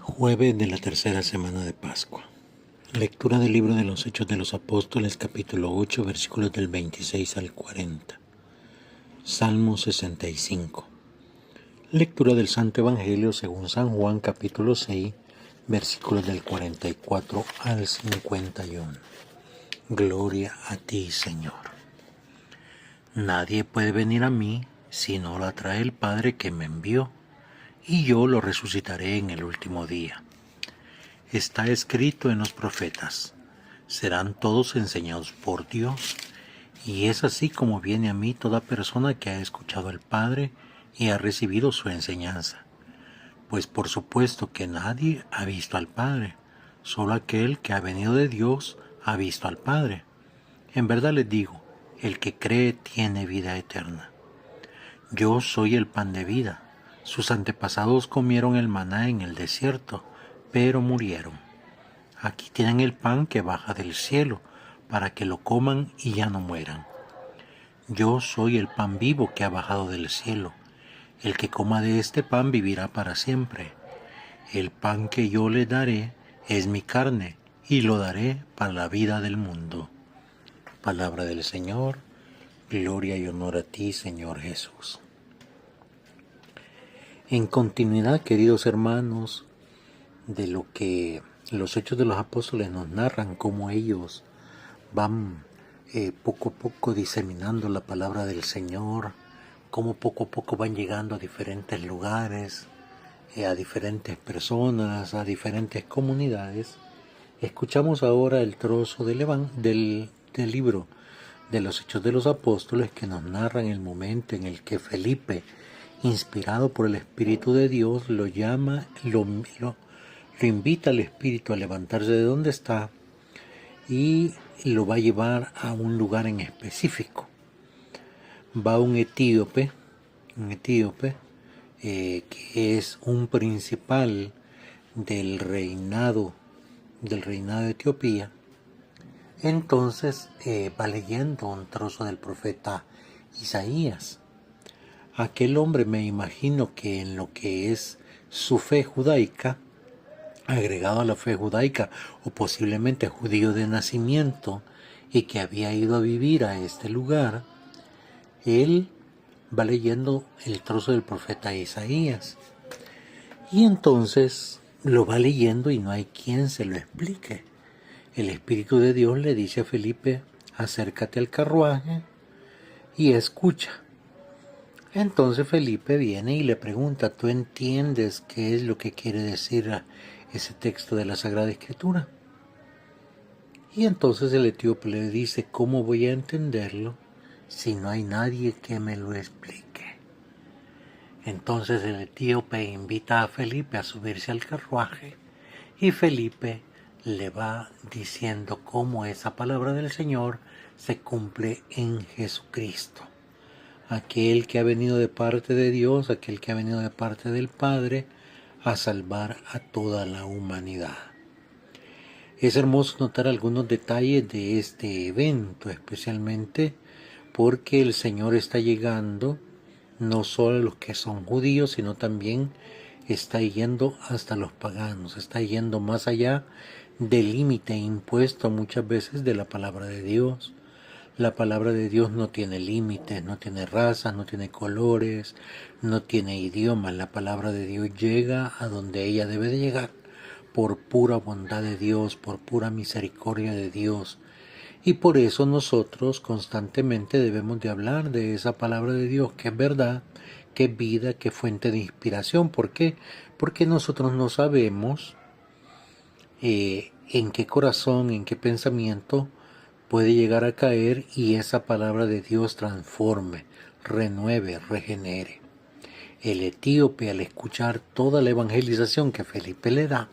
Jueves de la tercera semana de Pascua. Lectura del libro de los Hechos de los Apóstoles, capítulo 8, versículos del 26 al 40. Salmo 65. Lectura del Santo Evangelio según San Juan, capítulo 6, versículos del 44 al 51. Gloria a ti, Señor. Nadie puede venir a mí si no lo atrae el Padre que me envió, y yo lo resucitaré en el último día. Está escrito en los profetas: serán todos enseñados por Dios, y es así como viene a mí toda persona que ha escuchado al Padre y ha recibido su enseñanza. Pues por supuesto que nadie ha visto al Padre, solo aquel que ha venido de Dios ha visto al Padre. En verdad les digo, el que cree tiene vida eterna. Yo soy el pan de vida. Sus antepasados comieron el maná en el desierto, pero murieron. Aquí tienen el pan que baja del cielo, para que lo coman y ya no mueran. Yo soy el pan vivo que ha bajado del cielo. El que coma de este pan vivirá para siempre. El pan que yo le daré es mi carne, y lo daré para la vida del mundo. Palabra del Señor. Gloria y honor a ti, Señor Jesús. En continuidad, queridos hermanos, de lo que los Hechos de los Apóstoles nos narran, cómo ellos van poco a poco diseminando la palabra del Señor, cómo poco a poco van llegando a diferentes lugares, a diferentes personas, a diferentes comunidades. Escuchamos ahora el trozo del libro de los Hechos de los Apóstoles que nos narran el momento en el que Felipe, inspirado por el Espíritu de Dios, lo llama, lo invita al Espíritu a levantarse de donde está y lo va a llevar a un lugar en específico. Va un etíope que es un principal del reinado de Etiopía. Entonces va leyendo un trozo del profeta Isaías. Aquel hombre, me imagino que en lo que es su fe judaica, agregado a la fe judaica, o posiblemente judío de nacimiento, y que había ido a vivir a este lugar, él va leyendo el trozo del profeta Isaías. Y entonces lo va leyendo y no hay quien se lo explique. El Espíritu de Dios le dice a Felipe: acércate al carruaje y escucha. Entonces Felipe viene y le pregunta: ¿tú entiendes qué es lo que quiere decir ese texto de la Sagrada Escritura? Y entonces el etíope le dice: ¿cómo voy a entenderlo si no hay nadie que me lo explique? Entonces el etíope invita a Felipe a subirse al carruaje y Felipe le va diciendo cómo esa palabra del Señor se cumple en Jesucristo. Aquel que ha venido de parte de Dios, aquel que ha venido de parte del Padre, a salvar a toda la humanidad. Es hermoso notar algunos detalles de este evento, especialmente porque el Señor está llegando no solo a los que son judíos, sino también está yendo hasta los paganos, está yendo más allá del límite impuesto muchas veces de la palabra de Dios. La palabra de Dios no tiene límites, no tiene razas, no tiene colores, no tiene idiomas. La palabra de Dios llega a donde ella debe de llegar, por pura bondad de Dios, por pura misericordia de Dios. Y por eso nosotros constantemente debemos de hablar de esa palabra de Dios, que es verdad, que es vida, que es fuente de inspiración. ¿Por qué? Porque nosotros no sabemos en qué corazón, en qué pensamiento puede llegar a caer y esa palabra de Dios transforme, renueve, regenere. El etíope, al escuchar toda la evangelización que Felipe le da,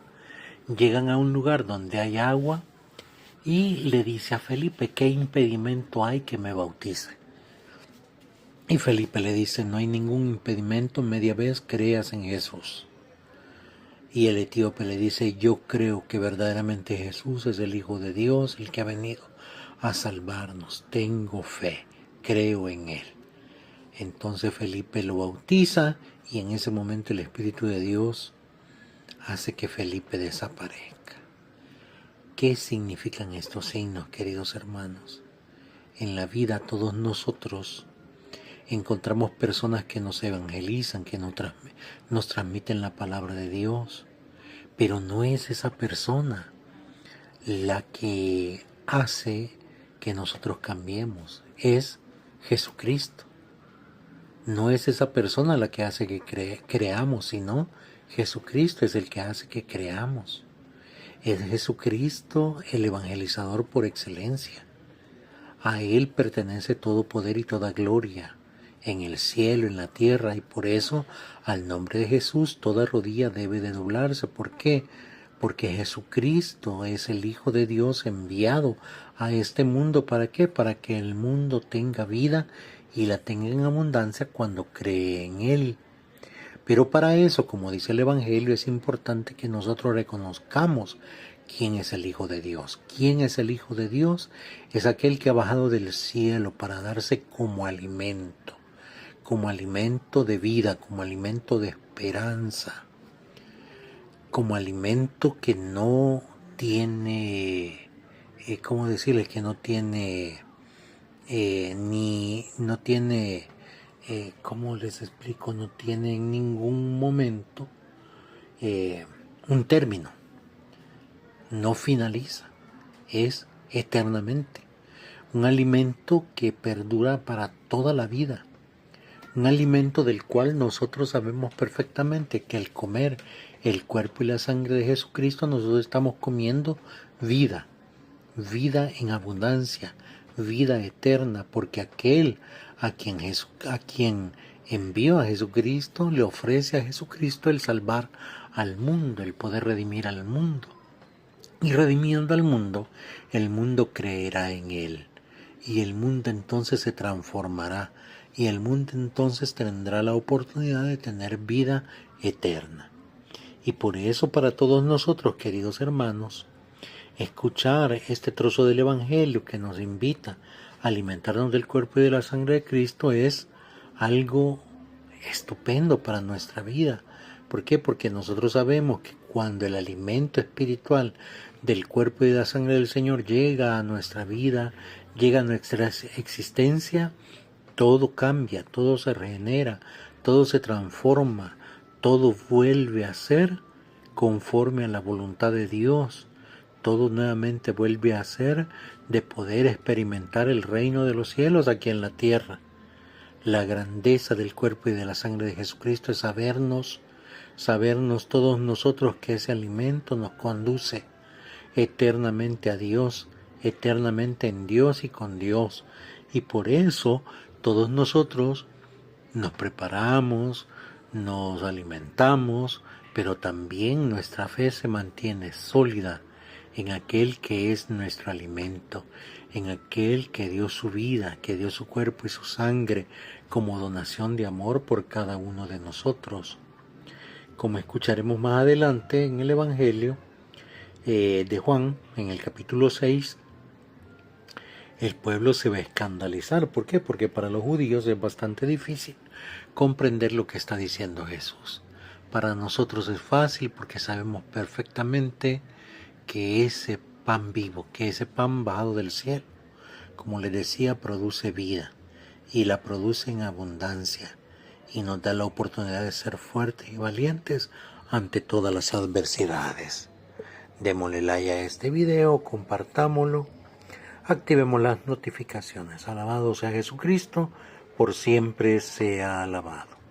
llegan a un lugar donde hay agua y le dice a Felipe: ¿qué impedimento hay que me bautice? Y Felipe le dice: no hay ningún impedimento, media vez creas en Jesús. Y el etíope le dice: yo creo que verdaderamente Jesús es el Hijo de Dios, el que ha venido a salvarnos. Tengo fe, creo en Él. Entonces Felipe lo bautiza y en ese momento el Espíritu de Dios hace que Felipe desaparezca. ¿Qué significan estos signos, queridos hermanos? En la vida todos nosotros encontramos personas que nos evangelizan, que nos transmiten la palabra de Dios, pero no es esa persona la que hace que nosotros cambiemos, es Jesucristo. No es esa persona la que hace que creamos, sino Jesucristo es el que hace que creamos. Es Jesucristo el evangelizador por excelencia. A Él pertenece todo poder y toda gloria, en el cielo, en la tierra, y por eso al nombre de Jesús toda rodilla debe de doblarse. ¿Por qué? Porque Jesucristo es el Hijo de Dios enviado a este mundo. ¿Para qué? Para que el mundo tenga vida y la tenga en abundancia cuando cree en Él. Pero para eso, como dice el Evangelio, es importante que nosotros reconozcamos quién es el Hijo de Dios. ¿Quién es el Hijo de Dios? Es aquel que ha bajado del cielo para darse como alimento de vida, como alimento de esperanza, como alimento que no tiene, ¿cómo decirles? Que no tiene, no tiene, ¿cómo les explico? No tiene en ningún momento un término, no finaliza, es eternamente. Un alimento que perdura para toda la vida. Un alimento del cual nosotros sabemos perfectamente que al comer el cuerpo y la sangre de Jesucristo nosotros estamos comiendo vida, vida en abundancia, vida eterna, porque aquel a quien envió a Jesucristo le ofrece a Jesucristo el salvar al mundo, el poder redimir al mundo. Y redimiendo al mundo, el mundo creerá en Él. Y el mundo entonces se transformará. Y el mundo entonces tendrá la oportunidad de tener vida eterna. Y por eso para todos nosotros, queridos hermanos, escuchar este trozo del Evangelio que nos invita a alimentarnos del cuerpo y de la sangre de Cristo es algo estupendo para nuestra vida. ¿Por qué? Porque nosotros sabemos que cuando el alimento espiritual del cuerpo y de la sangre del Señor llega a nuestra vida, llega a nuestra existencia, todo cambia, todo se regenera, todo se transforma, todo vuelve a ser conforme a la voluntad de Dios. Todo nuevamente vuelve a ser de poder experimentar el reino de los cielos aquí en la tierra. La grandeza del cuerpo y de la sangre de Jesucristo es sabernos todos nosotros que ese alimento nos conduce eternamente a Dios, eternamente en Dios y con Dios. Y por eso todos nosotros nos preparamos, nos alimentamos, pero también nuestra fe se mantiene sólida en aquel que es nuestro alimento, en aquel que dio su vida, que dio su cuerpo y su sangre como donación de amor por cada uno de nosotros. Como escucharemos más adelante en el Evangelio de Juan, en el capítulo 6, el pueblo se va a escandalizar. ¿Por qué? Porque para los judíos es bastante difícil comprender lo que está diciendo Jesús. Para nosotros es fácil porque sabemos perfectamente que ese pan vivo, que ese pan bajado del cielo, como les decía, produce vida y la produce en abundancia y nos da la oportunidad de ser fuertes y valientes ante todas las adversidades. Démosle like a este video, compartámoslo, activemos las notificaciones. Alabado sea Jesucristo, por siempre sea alabado.